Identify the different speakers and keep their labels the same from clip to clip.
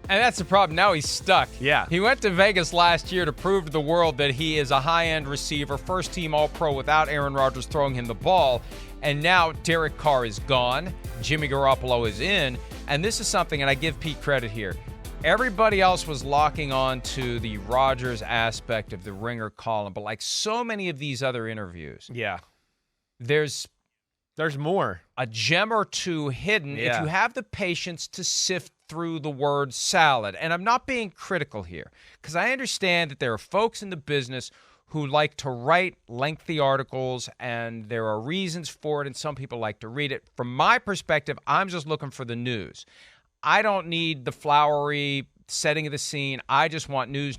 Speaker 1: And that's the problem. Now he's stuck.
Speaker 2: Yeah.
Speaker 1: He went to Vegas last year to prove to the world that he is a high-end receiver, first-team All-Pro without Aaron Rodgers throwing him the ball. And now Derek Carr is gone. Jimmy Garoppolo is in. And this is something, and I give Pete credit here. Everybody else was locking on to the Rodgers aspect of the Ringer column, but like so many of these other interviews,
Speaker 2: Yeah.
Speaker 1: there's
Speaker 2: more.
Speaker 1: a gem or two hidden if you have the patience to sift through the word salad. And I'm not being critical here because I understand that there are folks in the business who like to write lengthy articles and there are reasons for it and some people like to read it. From my perspective, I'm just looking for the news. I don't need the flowery setting of the scene. I just want news.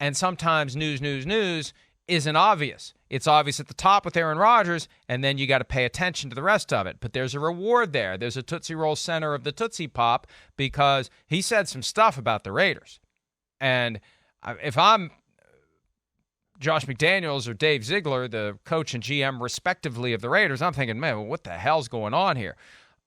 Speaker 1: And sometimes news isn't obvious. It's obvious at the top with Aaron Rodgers, and then you got to pay attention to the rest of it. But there's a reward there. There's a Tootsie Roll center of the Tootsie Pop because he said some stuff about the Raiders. And if I'm Josh McDaniels or Dave Ziegler, the coach and GM respectively of the Raiders, I'm thinking, man, what the hell's going on here?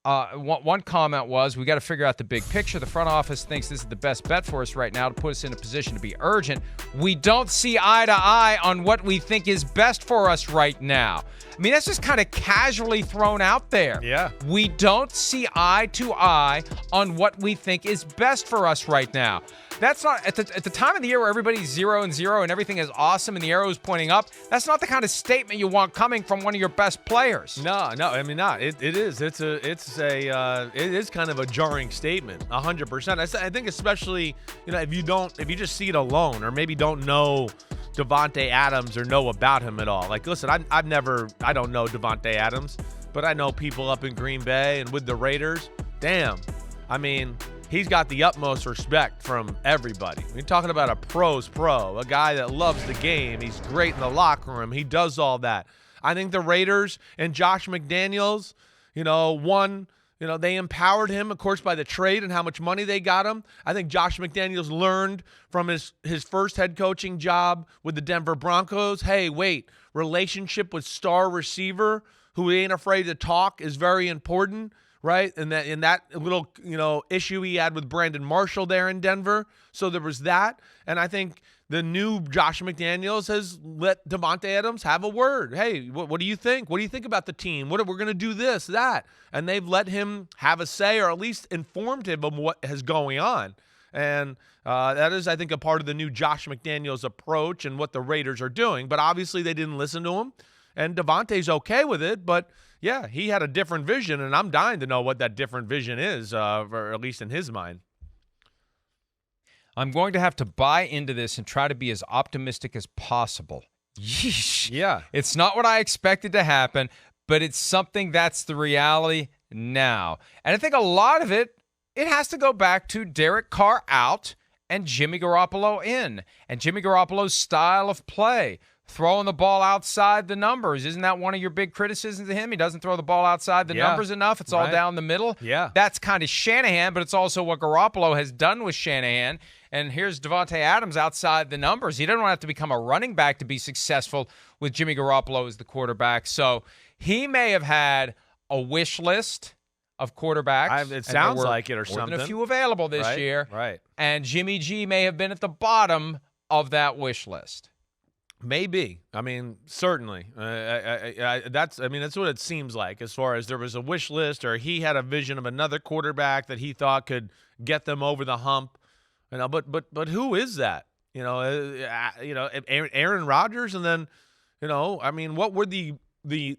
Speaker 1: One comment was, we got to figure out the big picture. The front office thinks this is the best bet for us right now to put us in a position to be urgent. We don't see eye to eye on what we think is best for us right now. I mean, that's just kind of casually thrown out there.
Speaker 2: Yeah.
Speaker 1: We don't see eye to eye on what we think is best for us right now. That's not, at the time of the year where everybody's 0-0 and everything is awesome and the arrow is pointing up, that's not the kind of statement you want coming from one of your best players.
Speaker 2: No, I mean, not. It is. It is kind of a jarring statement, 100%. I think especially, if you just see it alone or maybe don't know Davante Adams or know about him at all. Like, listen, I don't know Davante Adams, but I know people up in Green Bay and with the Raiders. Damn. I mean, he's got the utmost respect from everybody. We're talking about a pro's pro, a guy that loves the game. He's great in the locker room. He does all that. I think the Raiders and Josh McDaniels, they empowered him, of course, by the trade and how much money they got him. I think Josh McDaniels learned from his first head coaching job with the Denver Broncos. Hey, wait, relationship with star receiver who ain't afraid to talk is very important. Right? And that little, issue he had with Brandon Marshall there in Denver. So there was that. And I think the new Josh McDaniels has let Davante Adams have a word. Hey, what do you think? What do you think about the team? We're going to do this, that. And they've let him have a say or at least informed him of what is going on. And that is, I think, a part of the new Josh McDaniels approach and what the Raiders are doing. But obviously they didn't listen to him. And Davante's okay with it, but yeah, he had a different vision, and I'm dying to know what that different vision is, or at least in his mind.
Speaker 1: I'm going to have to buy into this and try to be as optimistic as possible. Yeesh.
Speaker 2: Yeah.
Speaker 1: It's not what I expected to happen, but it's something that's the reality now. And I think a lot of it has to go back to Derek Carr out and Jimmy Garoppolo in, and Jimmy Garoppolo's style of play. Throwing the ball outside the numbers. Isn't that one of your big criticisms of him? He doesn't throw the ball outside the numbers enough. It's all down the middle.
Speaker 2: Yeah.
Speaker 1: That's kind of Shanahan, but it's also what Garoppolo has done with Shanahan. And here's Davante Adams outside the numbers. He doesn't have to become a running back to be successful with Jimmy Garoppolo as the quarterback. So he may have had a wish list of quarterbacks.
Speaker 2: It sounds like it or
Speaker 1: more
Speaker 2: something.
Speaker 1: than a few available this year.
Speaker 2: Right.
Speaker 1: And Jimmy G may have been at the bottom of that wish list.
Speaker 2: Maybe. I mean, certainly. That's what it seems like, as far as there was a wish list or he had a vision of another quarterback that he thought could get them over the hump. But who is that? Aaron Rodgers, and then, what were the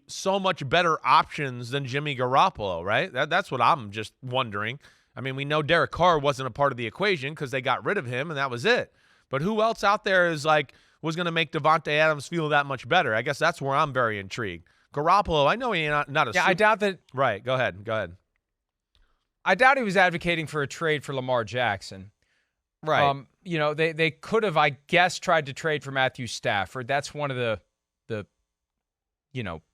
Speaker 2: so much better options than Jimmy Garoppolo, right? That's what I'm just wondering. I mean, we know Derek Carr wasn't a part of the equation because they got rid of him and that was it. But who else out there was going to make Davante Adams feel that much better? I guess that's where I'm very intrigued. Garoppolo, I know he's not a
Speaker 1: Yeah, I doubt that.
Speaker 2: Right, go ahead.
Speaker 1: I doubt he was advocating for a trade for Lamar Jackson.
Speaker 2: Right.
Speaker 1: They could have, I guess, tried to trade for Matthew Stafford. That's one of the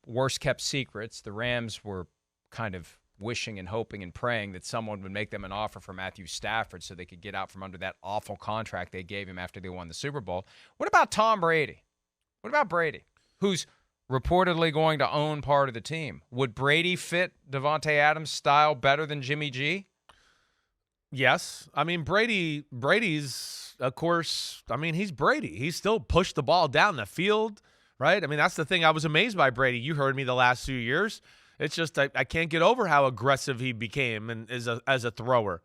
Speaker 1: worst-kept secrets. The Rams were kind of wishing and hoping and praying that someone would make them an offer for Matthew Stafford so they could get out from under that awful contract they gave him after they won the Super Bowl. What about Tom Brady? What about Brady, who's reportedly going to own part of the team? Would Brady fit Davante Adams' style better than Jimmy G?
Speaker 2: Yes. I mean, Brady's, of course, I mean, he's Brady. He still pushed the ball down the field, right? I mean, that's the thing. I was amazed by Brady. You heard me the last few years. It's just I can't get over how aggressive he became and as a thrower.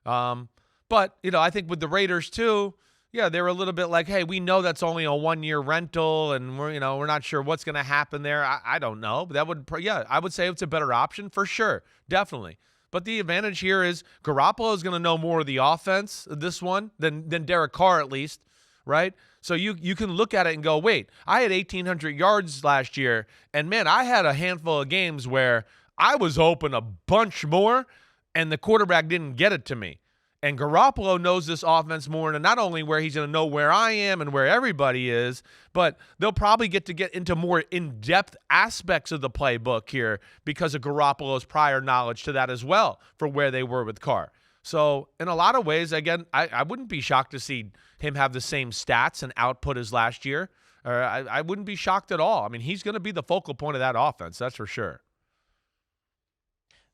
Speaker 2: But, I think with the Raiders too, yeah, they were a little bit like, hey, we know that's only a 1-year rental, and we're not sure what's going to happen there. I don't know, but I would say it's a better option for sure, definitely. But the advantage here is Garoppolo is going to know more of the offense, this one, than Derek Carr at least, right? So you can look at it and go, wait, I had 1,800 yards last year, and man, I had a handful of games where I was open a bunch more, and the quarterback didn't get it to me. And Garoppolo knows this offense more, and not only where he's going to know where I am and where everybody is, but they'll probably get into more in-depth aspects of the playbook here because of Garoppolo's prior knowledge to that as well for where they were with Carr. So in a lot of ways, again, I wouldn't be shocked to see him have the same stats and output as last year. I wouldn't be shocked at all. I mean, he's going to be the focal point of that offense, that's for sure.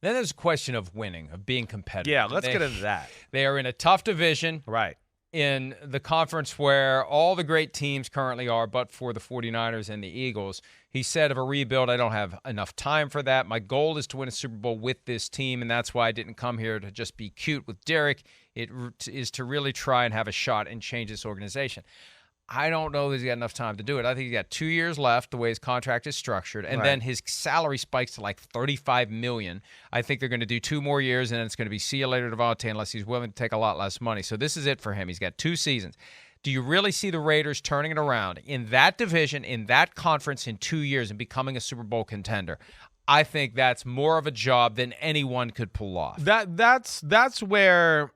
Speaker 1: Then there's a question of winning, of being competitive.
Speaker 2: Yeah, let's get into that.
Speaker 1: They are in a tough division.
Speaker 2: Right.
Speaker 1: In the conference where all the great teams currently are, but for the 49ers and the Eagles. He said of a rebuild, I don't have enough time for that. My goal is to win a Super Bowl with this team, and that's why I didn't come here to just be cute with Derek. It is to really try and have a shot and change this organization. I don't know that he's got enough time to do it. I think he's got 2 years left, the way his contract is structured, and then his salary spikes to like $35 million. I think they're going to do 2 more years, and then it's going to be see you later, Davante, unless he's willing to take a lot less money. So this is it for him. He's got 2 seasons. Do you really see the Raiders turning it around in that division, in that conference in 2 years and becoming a Super Bowl contender? I think that's more of a job than anyone could pull off.
Speaker 2: That's where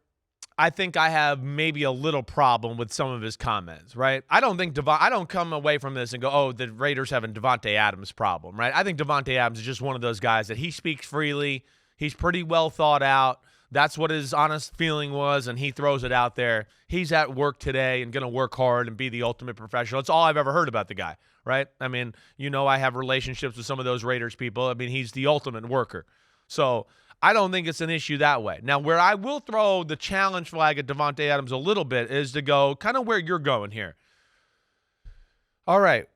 Speaker 2: I think I have maybe a little problem with some of his comments, right? I don't come away from this and go, oh, the Raiders have a Davante Adams problem, right? I think Davante Adams is just one of those guys that he speaks freely. He's pretty well thought out. That's what his honest feeling was, and he throws it out there. He's at work today and going to work hard and be the ultimate professional. That's all I've ever heard about the guy, right? I mean, I have relationships with some of those Raiders people. I mean, he's the ultimate worker. So I don't think it's an issue that way. Now, where I will throw the challenge flag at Davante Adams a little bit is to go kind of where you're going here. All right.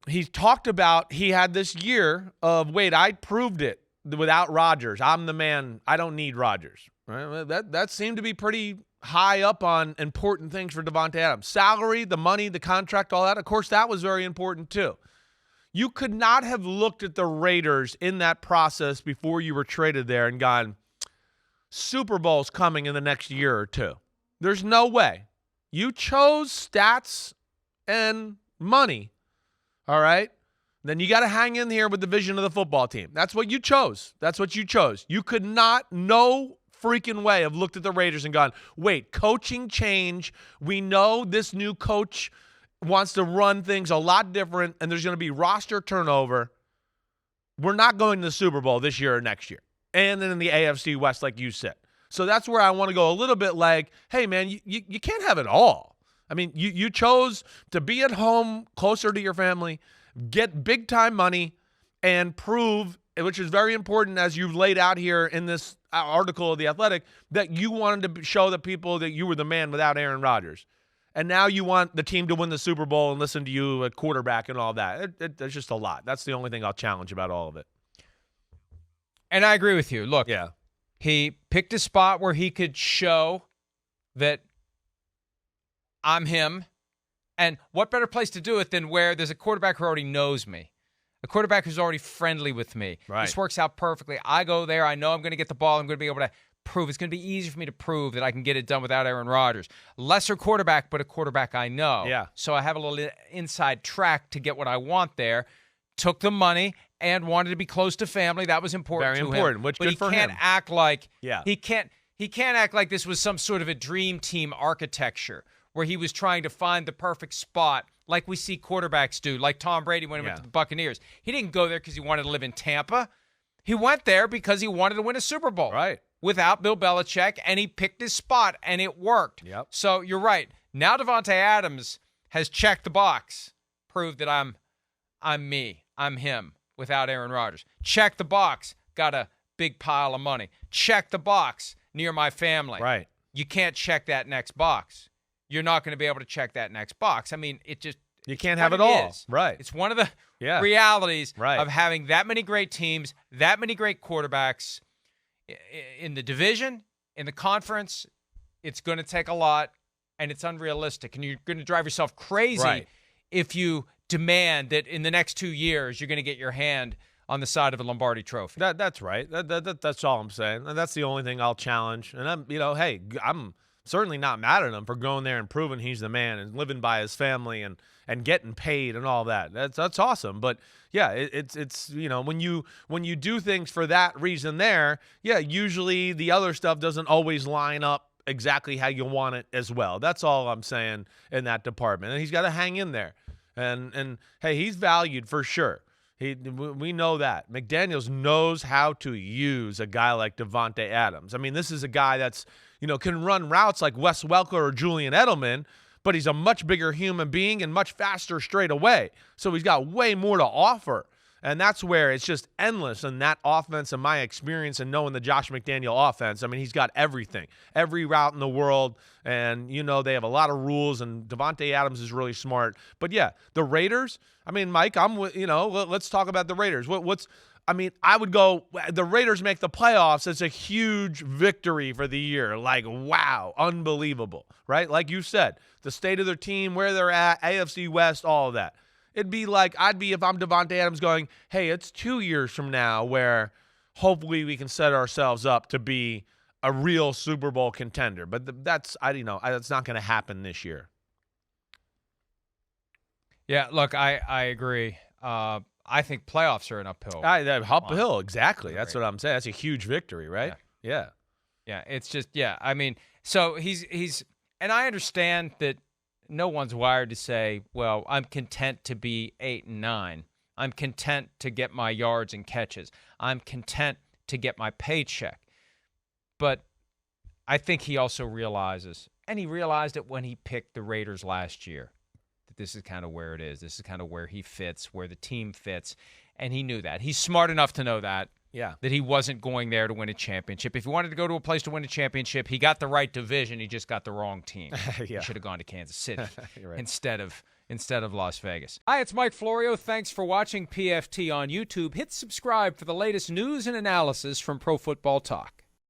Speaker 2: He's talked about he had this year of, wait, I proved it without Rodgers. I'm the man. I don't need Rodgers. Right? That seemed to be pretty high up on important things for Davante Adams. Salary, the money, the contract, all that. Of course, that was very important too. You could not have looked at the Raiders in that process before you were traded there and gone, Super Bowl's coming in the next year or 2. There's no way. You chose stats and money, all right? Then you got to hang in here with the vision of the football team. That's what you chose. You could not, no freaking way, have looked at the Raiders and gone, wait, coaching change. We know this new coach wants to run things a lot different, and there's going to be roster turnover. We're not going to the Super Bowl this year or next year. And then in the AFC West, like you said. So that's where I want to go a little bit like, hey, man, you can't have it all. I mean, you chose to be at home, closer to your family, get big-time money, and prove, which is very important as you've laid out here in this article of The Athletic, that you wanted to show the people that you were the man without Aaron Rodgers. And now you want the team to win the Super Bowl and listen to you at quarterback and all that. It's just a lot. That's the only thing I'll challenge about all of it.
Speaker 1: And I agree with you. Look, he picked a spot where he could show that I'm him. And what better place to do it than where there's a quarterback who already knows me, a quarterback who's already friendly with me. Right. This works out perfectly. I go there. I know I'm going to get the ball. I'm going to be able to prove. It's going to be easy for me to prove that I can get it done without Aaron Rodgers. Lesser quarterback, but a quarterback I know. Yeah. So I have a little inside track to get what I want there. Took the money and wanted to be close to family. That was important to him. Very important, which good for him. But he can't act like he can't act like this was some sort of a dream team architecture where he was trying to find the perfect spot like we see quarterbacks do, like Tom Brady when he went to the Buccaneers. He didn't go there because he wanted to live in Tampa. He went there because he wanted to win a Super Bowl. Right. Without Bill Belichick, and he picked his spot, and it worked. Yep. So you're right. Now Davante Adams has checked the box, proved that I'm me, I'm him, without Aaron Rodgers. Check the box, got a big pile of money. Check the box, near my family. Right. you can't check that next box. You're not going to be able to check that next box. I mean,
Speaker 2: you can't have it all. Right.
Speaker 1: It's one of the realities
Speaker 2: right.
Speaker 1: of having that many great teams, that many great quarterbacks in the division, in the conference. It's going to take a lot, and it's unrealistic. And you're going to drive yourself crazy if you demand that in the next 2 years you're going to get your hand on the side of a Lombardi Trophy.
Speaker 2: That's right. That's all I'm saying. And that's the only thing I'll challenge. And I'm certainly not mad at him for going there and proving he's the man and living by his family and getting paid and all that. That's awesome. But yeah, it's when you do things for that reason there, usually the other stuff doesn't always line up exactly how you want it as well. That's all I'm saying in that department. And he's got to hang in there. And hey, he's valued for sure. We know that. McDaniels knows how to use a guy like Davante Adams. I mean, this is a guy that's, can run routes like Wes Welker or Julian Edelman, but he's a much bigger human being and much faster straight away. So he's got way more to offer. And that's where it's just endless in that offense and my experience and knowing the Josh McDaniel offense. I mean, he's got everything, every route in the world. And, they have a lot of rules, and Davante Adams is really smart. But, yeah, the Raiders, I mean, Mike, let's talk about the Raiders. I would go, the Raiders make the playoffs. It's a huge victory for the year. Like, wow, unbelievable, right? Like you said, the state of their team, where they're at, AFC West, all of that. It'd be like if I'm Davante Adams going, hey, it's 2 years from now where hopefully we can set ourselves up to be a real Super Bowl contender. But that's not going to happen this year.
Speaker 1: Yeah, look, I agree. I think playoffs are an uphill.
Speaker 2: Uphill, exactly. That's what I'm saying. That's a huge victory, right?
Speaker 1: Yeah. Yeah, it's just, I mean, so he's and I understand that no one's wired to say, well, I'm content to be 8 and 9. I'm content to get my yards and catches. I'm content to get my paycheck. But I think he also realizes, and he realized it when he picked the Raiders last year, that this is kind of where it is. This is kind of where he fits, where the team fits. And he knew that. He's smart enough to know that.
Speaker 2: Yeah.
Speaker 1: That he wasn't going there to win a championship. If he wanted to go to a place to win a championship, he got the right division. He just got the wrong team. He should have gone to Kansas City
Speaker 2: right.
Speaker 1: instead of Las Vegas. Hi, it's Mike Florio. Thanks for watching PFT on YouTube. Hit subscribe for the latest news and analysis from Pro Football Talk.